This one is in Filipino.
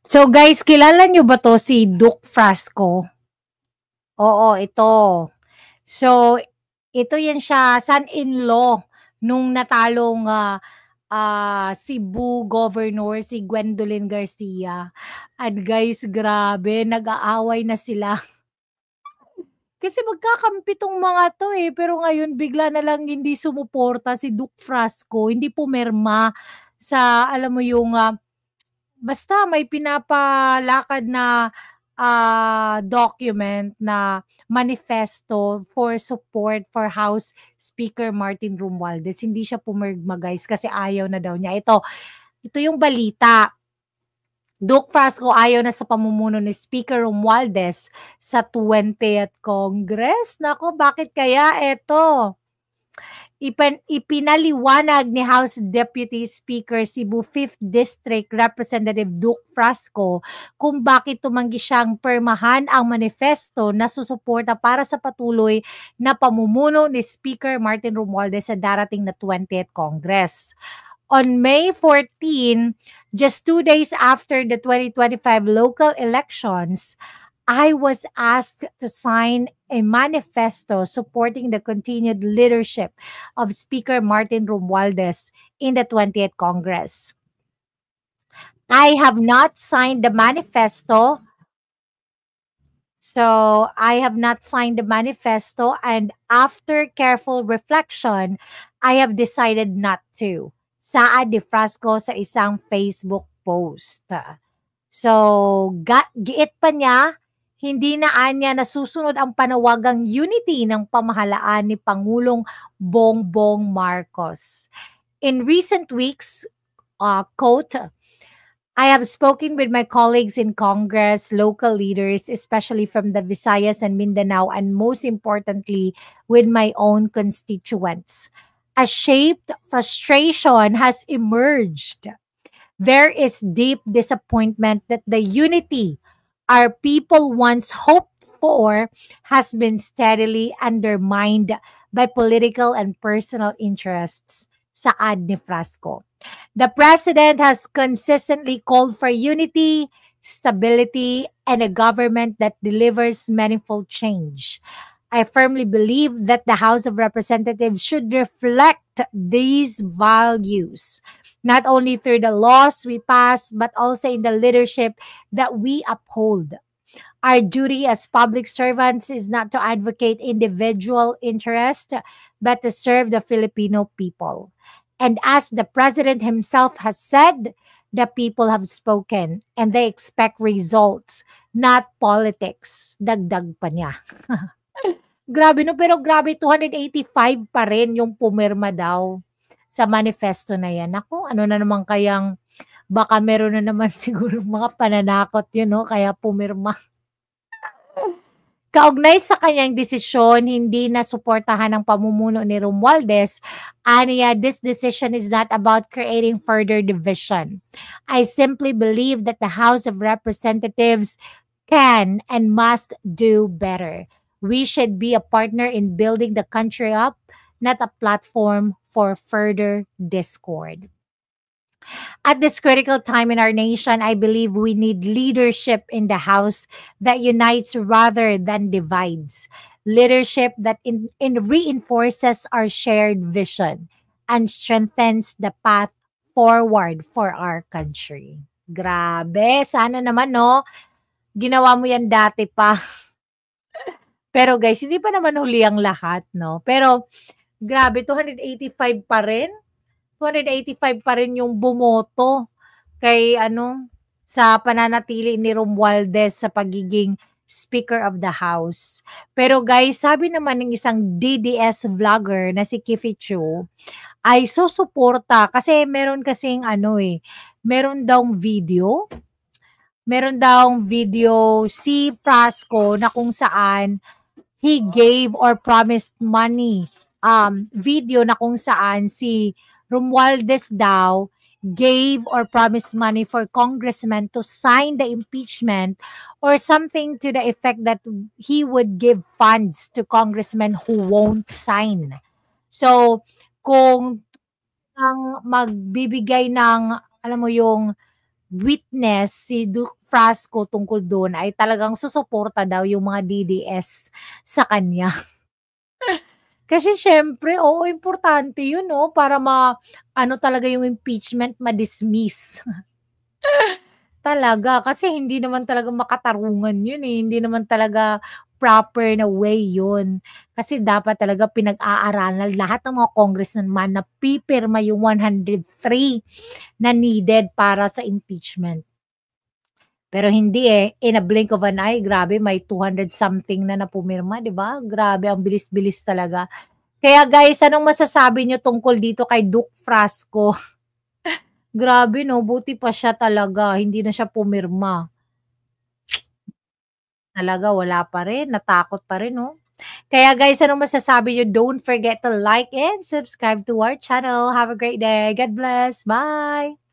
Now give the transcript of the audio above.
So guys, kilala nyo ba to si Duke Frasco? Oo, ito. So, ito yan siya, son-in-law nung natalong Cebu Governor si Gwendolyn Garcia. At guys, grabe, nag-aaway na sila. Kasi magkakampi tong mga to eh, pero ngayon bigla na lang hindi sumuporta si Duke Frasco, hindi pumirma sa, alam mo yung, basta may pinapalakad na document na manifesto for support for House Speaker Martin Romualdez. Hindi siya pumirma guys kasi ayaw na daw niya. Ito yung balita. Duke Frasco ayaw na sa pamumuno ni Speaker Romualdez sa 20th Congress. Nako, bakit kaya ito? Ipinaliwanag ni House Deputy Speaker Cebu 5th District Representative Duke Frasco kung bakit tumanggi siyang permahan ang manifesto na susuporta para sa patuloy na pamumuno ni Speaker Martin Romualdez sa darating na 20th Congress. On May 14, just 2 days after the 2025 local elections, I was asked to sign a manifesto supporting the continued leadership of Speaker Martin Romualdez in the 20th Congress. I have not signed the manifesto. So, I have not signed the manifesto, and after careful reflection, I have decided not to. Saad ni Frasco sa isang Facebook post. So, giit pa niya, hindi na anya nasusunod ang panawagang unity ng pamahalaan ni Pangulong Bongbong Marcos. In recent weeks, quote, I have spoken with my colleagues in Congress, local leaders, especially from the Visayas and Mindanao, and most importantly, with my own constituents. A shaped frustration has emerged. There is deep disappointment that the unity our people once hoped for has been steadily undermined by political and personal interests, saad ni Frasco. The president has consistently called for unity, stability, and a government that delivers meaningful change. I firmly believe that the House of Representatives should reflect these values, not only through the laws we pass, but also in the leadership that we uphold. Our duty as public servants is not to advocate individual interest, but to serve the Filipino people. And as the president himself has said, the people have spoken and they expect results, not politics. Dagdag pa niya. Grabe no, pero grabe 285 pa rin yung pumirma daw sa manifesto na yan. Naku, ano na naman kayang baka meron na naman siguro mga pananakot yun, no? Kaya pumirma. Kaugnay sa kanyang desisyon, hindi na suportahan ang pamumuno ni Romualdez, aniya, this decision is not about creating further division. I simply believe that the House of Representatives can and must do better. We should be a partner in building the country up, not a platform for further discord. At this critical time in our nation, I believe we need leadership in the House that unites rather than divides. Leadership that reinforces our shared vision and strengthens the path forward for our country. Grabe, sana naman no, ginawa mo yan dati pa. Pero guys, hindi pa naman huli ang lahat, no? Pero grabe, 285 pa rin. 285 pa rin yung bumoto kay sa pananatili ni Romualdez sa pagiging Speaker of the House. Pero guys, sabi naman ng isang DDS vlogger na si Kifi Chu, ay susuporta kasi meron kasing meron daw video si Frasco na kung saan he gave or promised money. Video na kung saan si Romualdez daw gave or promised money for congressmen to sign the impeachment or something to the effect that he would give funds to congressmen who won't sign. So, kung ang magbibigay ng, alam mo yung witness si Duke Frasco tungkol doon ay talagang susuporta daw yung mga DDS sa kanya. Kasi siyempre, oo, importante yun 'no, para ano talaga yung impeachment, ma-dismiss. Talaga, kasi hindi naman talaga makatarungan yun, eh, hindi naman talaga proper na way yun. Kasi dapat talaga pinag-aaralan lahat ng mga congressman na pipirma yung 103 na needed para sa impeachment. Pero hindi, eh, in a blink of an eye, grabe may 200 something na pumirma, 'di ba? Grabe ang bilis-bilis talaga. Kaya guys, anong masasabi niyo tungkol dito kay Duke Frasco? Grabe 'no, buti pa siya talaga, hindi na siya pumirma. Talaga wala pa rin, natakot pa rin 'no. Kaya guys, anong masasabi niyo? Don't forget to like and subscribe to our channel. Have a great day. God bless. Bye.